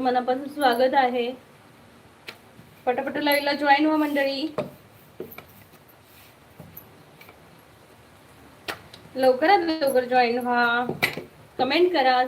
मनापासून स्वागत आहे. पटापट लाईव्हला जॉईन व्हा मंडळी. लवकरात लवकर जॉईन व्हा. कमेंट करा.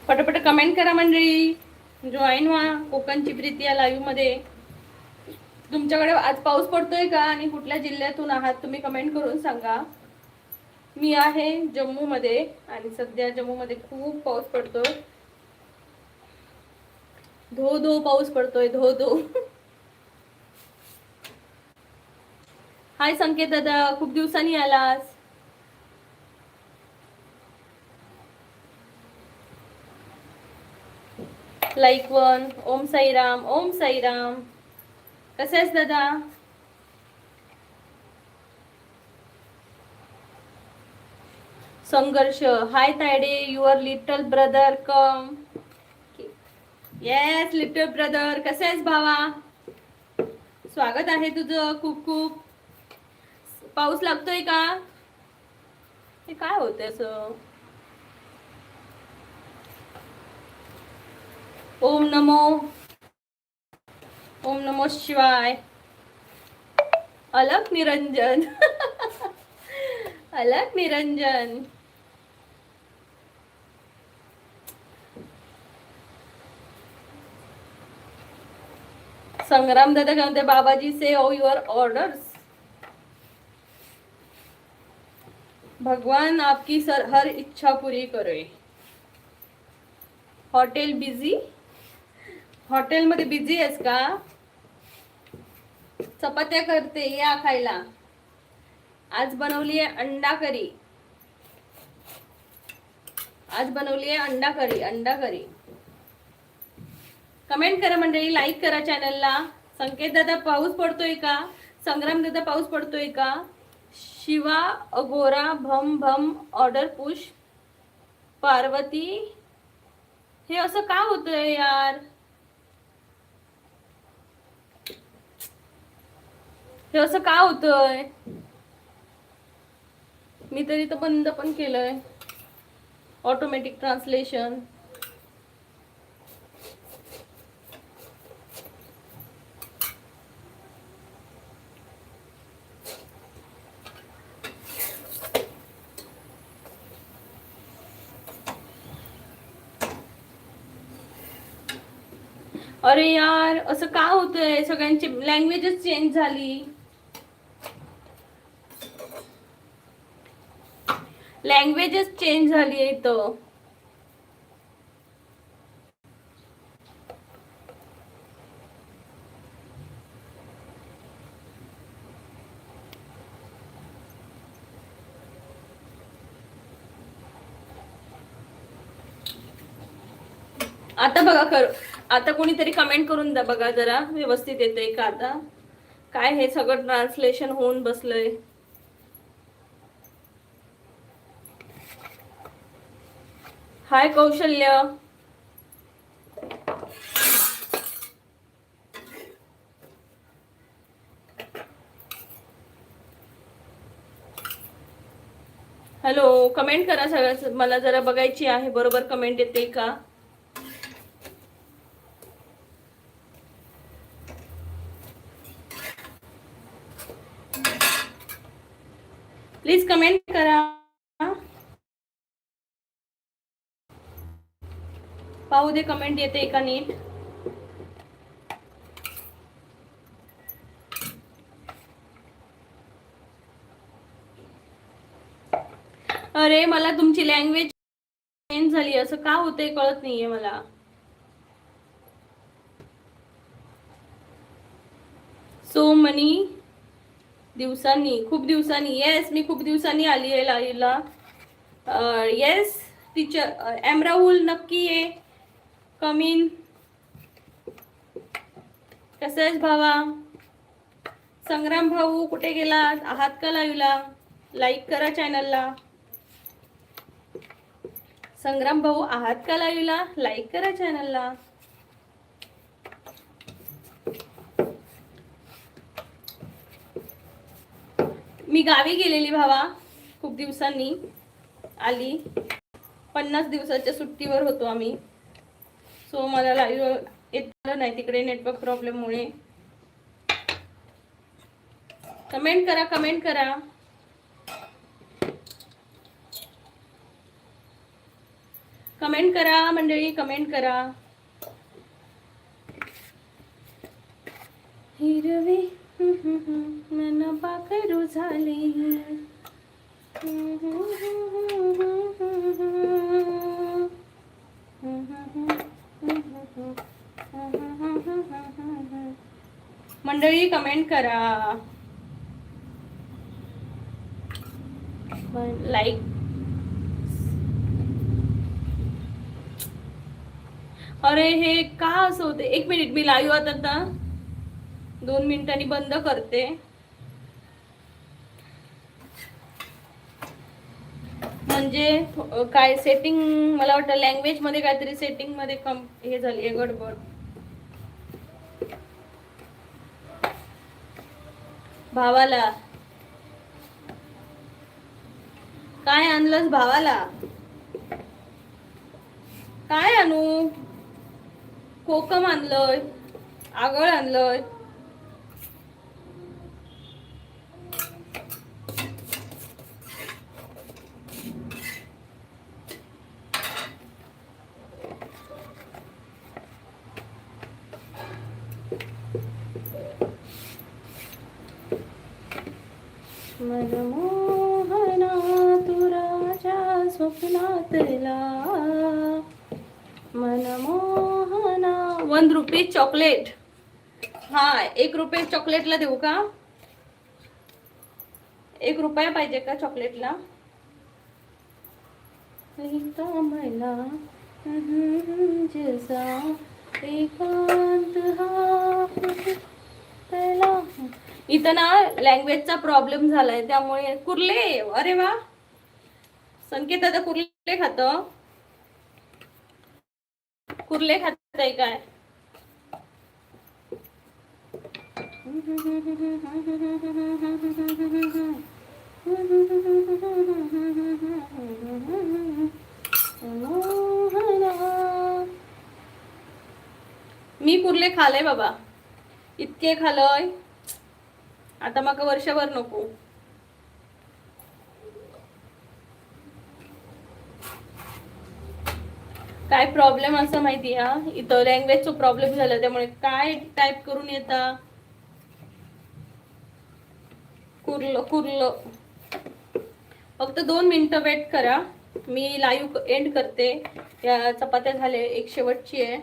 पटापट कमेंट करा मंडळी. जॉईन व्हा कोकणची प्रीती या लाईव्ह मध्ये. तुमच्याकडे आज पाऊस पडतोय का आणि कुठल्या जिल्ह्यातून आहात तुम्ही कमेंट करून सांगा. मी आहे जम्मू मध्ये आणि सध्या जम्मू मध्ये खूप पाऊस पडतोय. धो धो पाऊस पडतोय, धो धो. हाय संकेत दादा, खूप दिवसांनी आलास. Like one. ओम साईराम, ओम साईराम. कसे आहेस दादा? Sangharsh. Hi Tayde, your little brother come. Yes little brother. कसे आहेस भावा? स्वागत आहे तुझं खूप खूप. पाऊस लागतोय का? हे काय होतंय असं? ओम नमो शिवाय. अलक निरंजन. अलक निरंजन. संग्राम दादा काय म्हणते, बाबाजी से ऑल युअर ऑर्डर्स. भगवान आपकी हर इच्छा पूरी करे. Hotel busy. हॉटेलमध्ये बिझी आहेस का? चपात्या करते, या खायला. आज बनवली आहे अंडा करी. आज बनवली आहे अंडा करी, अंडा करी. कमेंट करा मंडळी, लाईक करा चॅनलला. संकेत दादा पाऊस पडतोय का? संग्राम दादा पाऊस पडतोय का? शिवा अगोरा भम भम ऑर्डर पुश. पार्वती. हे असं का होतंय यार? हे असं का होतंय? मी तरी तर बंद पण केलंय ऑटोमॅटिक ट्रान्सलेशन. अरे यार असं का होतंय? सगळ्यांची लँग्वेजच चेंज झाली. लँग्वेजच चेंज झाली आहे इथं. आता बघा आता कोणीतरी कमेंट करून द्या बघा जरा व्यवस्थित येतंय का आता. काय हे सगळं ट्रान्सलेशन होऊन बसलंय. हाय कौशल्य. हॅलो, कमेंट करा सगळं, मला जरा बघायची आहे बरोबर कमेंट येते का. प्लीज कमेंट करा. पाहू दे कमेंट येते का नीट. अरे मला तुमची लँग्वेज चेंज झाली, असं का होतंय कळत नाहीये मला. सो मनी दिवसांनी, खूप दिवसांनी. येस मी खूप दिवसांनी आली आहे लाईव्हला. येस टीचर एम राहुल नक्की ये. कमीन. कसं आहेस भावा? संग्राम भाऊ कुठे गेलात? आहात का लाईव्हला? लाईक करा चॅनलला. संग्राम भाऊ आहात का लाईव्हला? लाईक करा चॅनलला. मी गावी गेलेली भावा, खूप दिवसांनी आली. 50 दिवसाच्या सुट्टीवर होतो आम्ही. सो मला लाईव्ह येत नाही तिकडे नेटवर्क प्रॉब्लेममुळे. कमेंट करा, कमेंट करा. कमेंट करा मंडळी, कमेंट करा. हिरवी मन पाखरू झाली. मंडळी कमेंट करा, लाईक. अरे हे का असं होते? एक मिनिट, मी लाईव्ह आता 2 मिनिटांनी बंद करते. म्हणजे काय सेटिंग, मला वाटतं लँग्वेज मध्ये काहीतरी सेटिंग मध्ये हे झाली आहे गडबड. भावाला काय आणलंस? भावाला काय आणू? कोकम आणलंय, आगळ आणलंय. मनमोहना तू राजा स्वप्नातला, मनमोहना. 1 रुपी चॉकलेट. हा, 1 रुपये चॉकलेटला देऊ का? 1 रुपया पाहिजे का चॉकलेटला? मला जसा एकांत हा इथं ना लँग्वेजचा प्रॉब्लेम झालाय त्यामुळे. कुर्ले, अरे वा, संकेत आता कुर्ले खात. कुर्ले खाताय काय? मी कुर्ले खाले बाबा, इतके खालय. आता मग वर्षभर नको. काय प्रॉब्लेम असं माहिती हा, इथं लँग्वेजचा प्रॉब्लेम झाला त्यामुळे काय टाईप करून येता. कुर्ल कुर्ल. फक्त 2 मिनिटं वेट करा, मी लाईव्ह एंड करते. या चपात्या झाले, एक शेवटची आहे.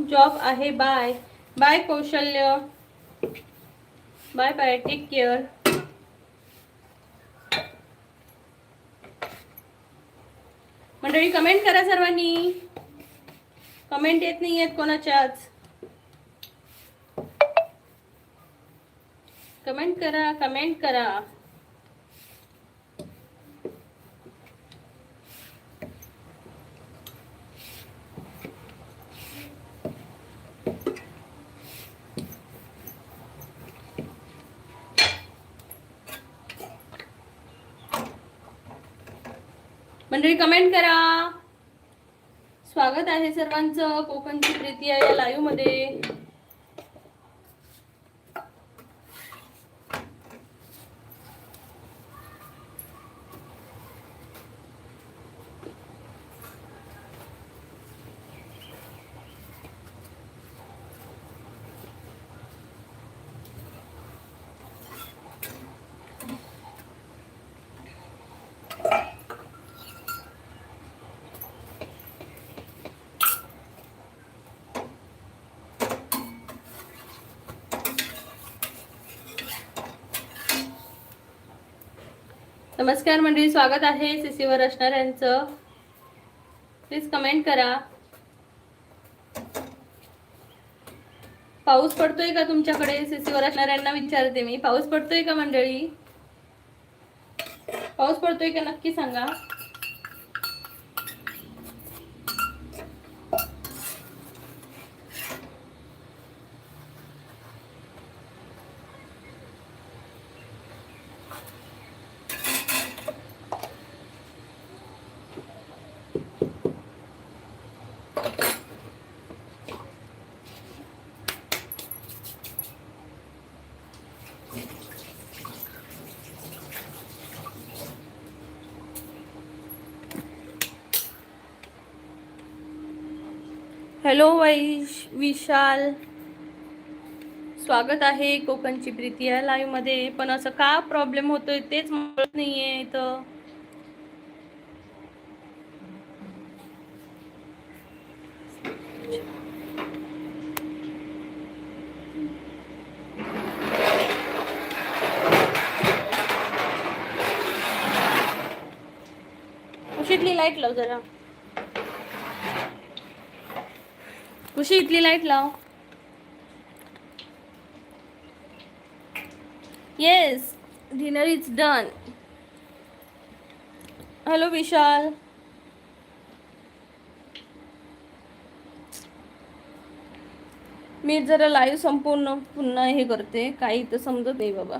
जॉब आहे. बाय बाय कौशल्य, बाय बाय, टेक केअर. मंडळी कमेंट करा सर्वांनी. कमेंट येत नाही आहेत कोणाच्याच. कमेंट करा, कमेंट करा. मंडळी कमेंट करा. स्वागत आहे सर्वांचं कोकणची प्रीती या लाईव्ह मध्ये. नमस्कार मंडळी, स्वागत आहे सीसीवर असणाऱ्यांचं. प्लीज कमेंट करा. पाऊस पडतोय का तुमच्याकडे? सीसीवर असणाऱ्यांना विचारते मी, पाऊस पडतोय का मंडळी? पाऊस पडतोय का नक्की सांगा. हॅलो विशाल, स्वागत आहे कोकणची प्रीती या लाईव्ह मध्ये. पण असं का प्रॉब्लेम होतोय तेच माहित नाहीये इथं. इथली लाईट लाव जरा. खुशी इथली लाईट लाव. Yes, dinner is done. Hello Vishal. मी जरा लाईव्ह संपूर्ण पुन्हा हे करते, काही तर समजत नाही बाबा.